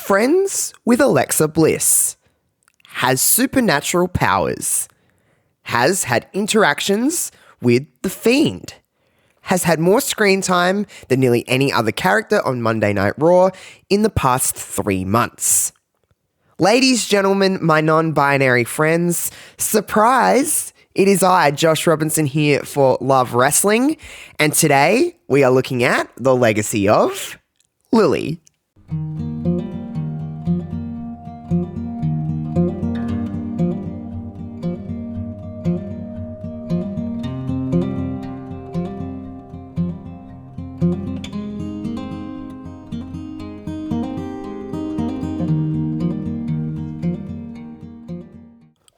Friends with Alexa Bliss. Has supernatural powers. Has had interactions with The Fiend. Has had more screen time than nearly any other character on Monday Night Raw in the past 3 months. Ladies, gentlemen, my non-binary friends, surprise! It is I, Josh Robinson, here for Love Wrestling, and today we are looking at the Legacy of Lilly.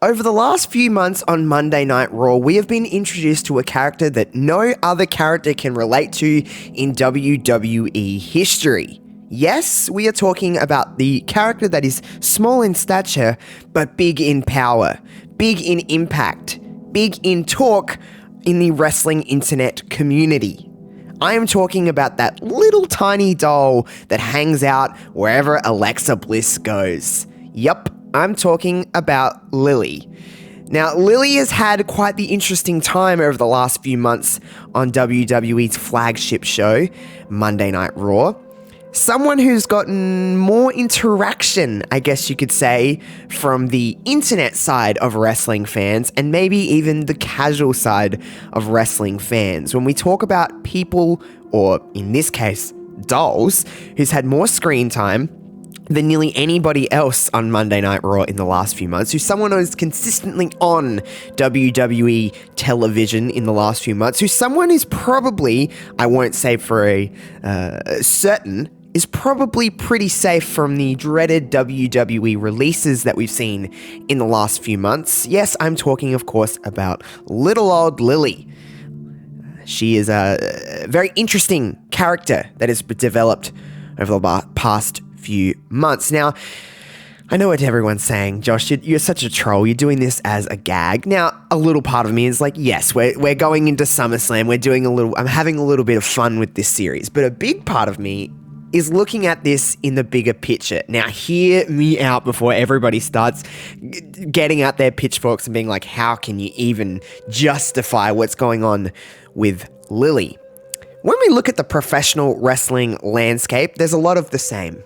Over the last few months on Monday Night Raw, we have been introduced to a character that no other character can relate to in WWE history. Yes, we are talking about the character that is small in stature, but big in power, big in impact, big in talk in the wrestling internet community. I am talking about that little tiny doll that hangs out wherever Alexa Bliss goes. Yup. I'm talking about Lilly. Now, Lilly has had quite the interesting time over the last few months on WWE's flagship show, Monday Night Raw. Someone who's gotten more interaction, I guess you could say, from the internet side of wrestling fans and maybe even the casual side of wrestling fans. When we talk about people, or in this case, dolls, who's had more screen time than nearly anybody else on Monday Night Raw in the last few months, who's someone who's consistently on WWE television in the last few months, who's someone who's probably, I won't say for a certain, is probably pretty safe from the dreaded WWE releases that we've seen in the last few months. Yes, I'm talking, of course, about little old Lilly. She is a very interesting character that has developed over the past few months. Now, I know what everyone's saying, Josh, you're such a troll, you're doing this as a gag. Now, a little part of me is like, yes, we're going into SummerSlam, I'm having a little bit of fun with this series, but a big part of me is looking at this in the bigger picture. Now, hear me out before everybody starts getting out their pitchforks and being like, how can you even justify what's going on with Lilly? When we look at the professional wrestling landscape, there's a lot of the same.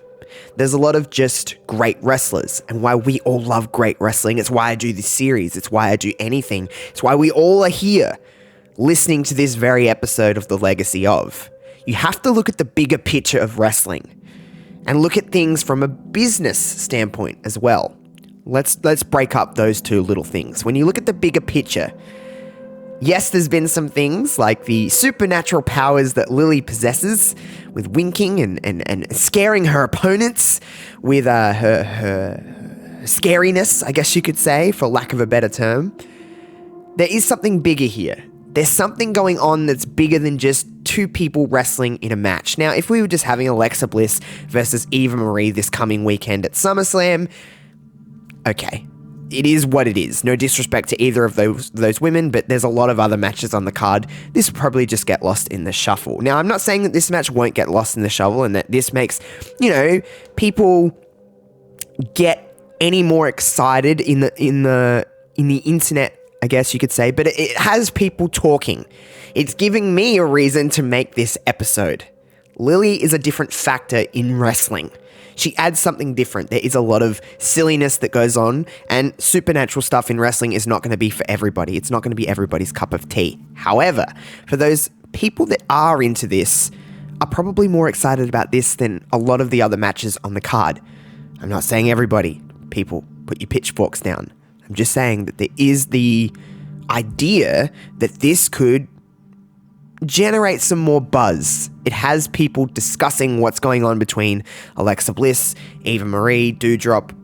There's a lot of just great wrestlers, and why we all love great wrestling. It's why I do this series. It's why I do anything. It's why we all are here listening to this very episode of The Legacy Of. You have to look at the bigger picture of wrestling and look at things from a business standpoint as well. Let's break up those two little things. When you look at the bigger picture, yes, there's been some things like the supernatural powers that Lilly possesses with winking and scaring her opponents with her scariness, I guess you could say, for lack of a better term. There is something bigger here. There's something going on that's bigger than just two people wrestling in a match. Now, if we were just having Alexa Bliss versus Eva Marie this coming weekend at SummerSlam, okay. It is what it is. No disrespect to either of those women, but there's a lot of other matches on the card. This will probably just get lost in the shuffle. Now, I'm not saying that this match won't get lost in the shuffle and that this makes, people get any more excited in the internet, I guess you could say, but it has people talking. It's giving me a reason to make this episode. Lilly is a different factor in wrestling. She adds something different. There is a lot of silliness that goes on, and supernatural stuff in wrestling is not going to be for everybody. It's not going to be everybody's cup of tea. However, for those people that are into this, are probably more excited about this than a lot of the other matches on the card. I'm not saying everybody. People, put your pitchforks down. I'm just saying that there is the idea that this could generate some more buzz. It has people discussing what's going on between Alexa Bliss, Eva Marie, Doudrop,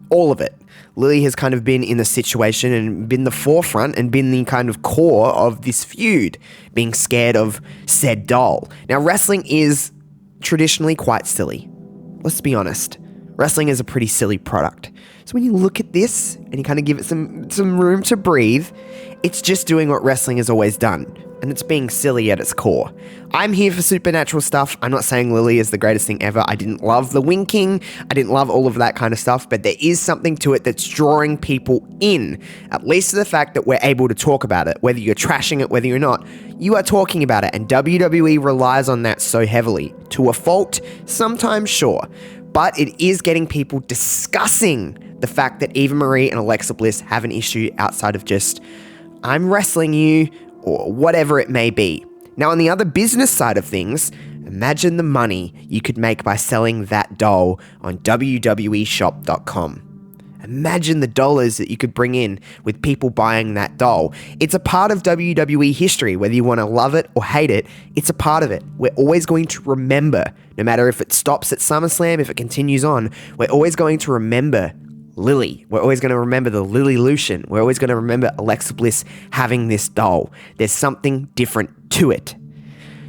all of it. Lilly has kind of been in the situation and been the forefront and been the kind of core of this feud, being scared of said doll. Now, wrestling is traditionally quite silly. Let's be honest. Wrestling is a pretty silly product. So when you look at this and you kind of give it some room to breathe, it's just doing what wrestling has always done. and it's being silly at its core. I'm here for supernatural stuff. I'm not saying Lilly is the greatest thing ever. I didn't love the winking. I didn't love all of that kind of stuff, but there is something to it that's drawing people in, at least to the fact that we're able to talk about it. Whether you're trashing it, whether you're not, you are talking about it, and WWE relies on that so heavily. To a fault, sometimes sure, but it is getting people discussing the fact that Eva Marie and Alexa Bliss have an issue outside of just, I'm wrestling you, or whatever it may be. Now, on the other business side of things, imagine the money you could make by selling that doll on WWEshop.com. Imagine the dollars that you could bring in with people buying that doll. It's a part of WWE history, whether you want to love it or hate it, it's a part of it. We're always going to remember, no matter if it stops at SummerSlam, if it continues on, we're always going to remember Lilly. We're always going to remember the Lilly-lution. We're always going to remember Alexa Bliss having this doll. There's something different to it.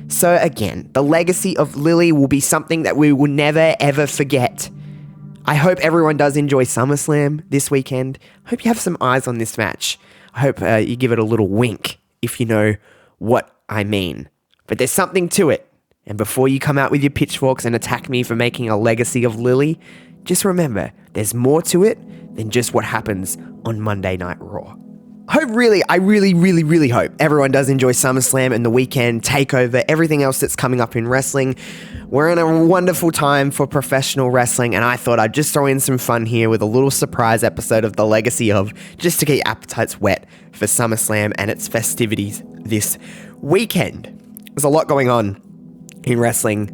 So again, the legacy of Lilly will be something that we will never ever forget. I hope everyone does enjoy SummerSlam this weekend. I hope you have some eyes on this match. I hope you give it a little wink if you know what I mean. But there's something to it. And before you come out with your pitchforks and attack me for making a legacy of Lilly, just remember, there's more to it than just what happens on Monday Night Raw. I really hope everyone does enjoy SummerSlam and the weekend takeover, everything else that's coming up in wrestling. We're in a wonderful time for professional wrestling, and I thought I'd just throw in some fun here with a little surprise episode of The Legacy Of, just to get your appetites wet for SummerSlam and its festivities this weekend. There's a lot going on in wrestling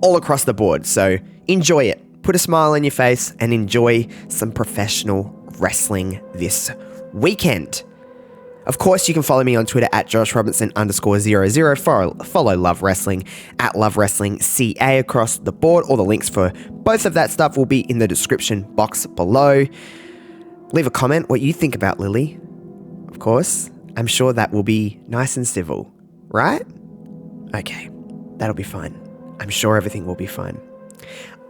all across the board, so enjoy it. Put a smile on your face and enjoy some professional wrestling this weekend. Of course, you can follow me on Twitter at JoshRobinson_00. Follow Love Wrestling at Love Wrestling CA across the board. All the links for both of that stuff will be in the description box below. Leave a comment what you think about Lilly. Of course, I'm sure that will be nice and civil, right? Okay, that'll be fine. I'm sure everything will be fine.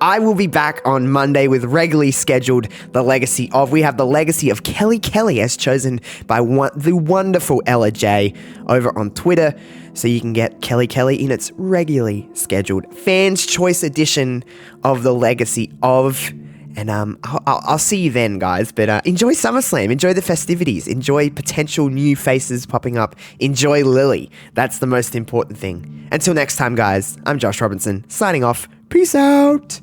I will be back on Monday with regularly scheduled The Legacy Of. We have The Legacy Of Kelly Kelly as chosen by the wonderful Ella J over on Twitter. So you can get Kelly Kelly in its regularly scheduled Fans Choice edition of The Legacy Of. And I'll see you then, guys. But enjoy SummerSlam. Enjoy the festivities. Enjoy potential new faces popping up. Enjoy Lilly. That's the most important thing. Until next time, guys, I'm Josh Robinson, signing off. Peace out.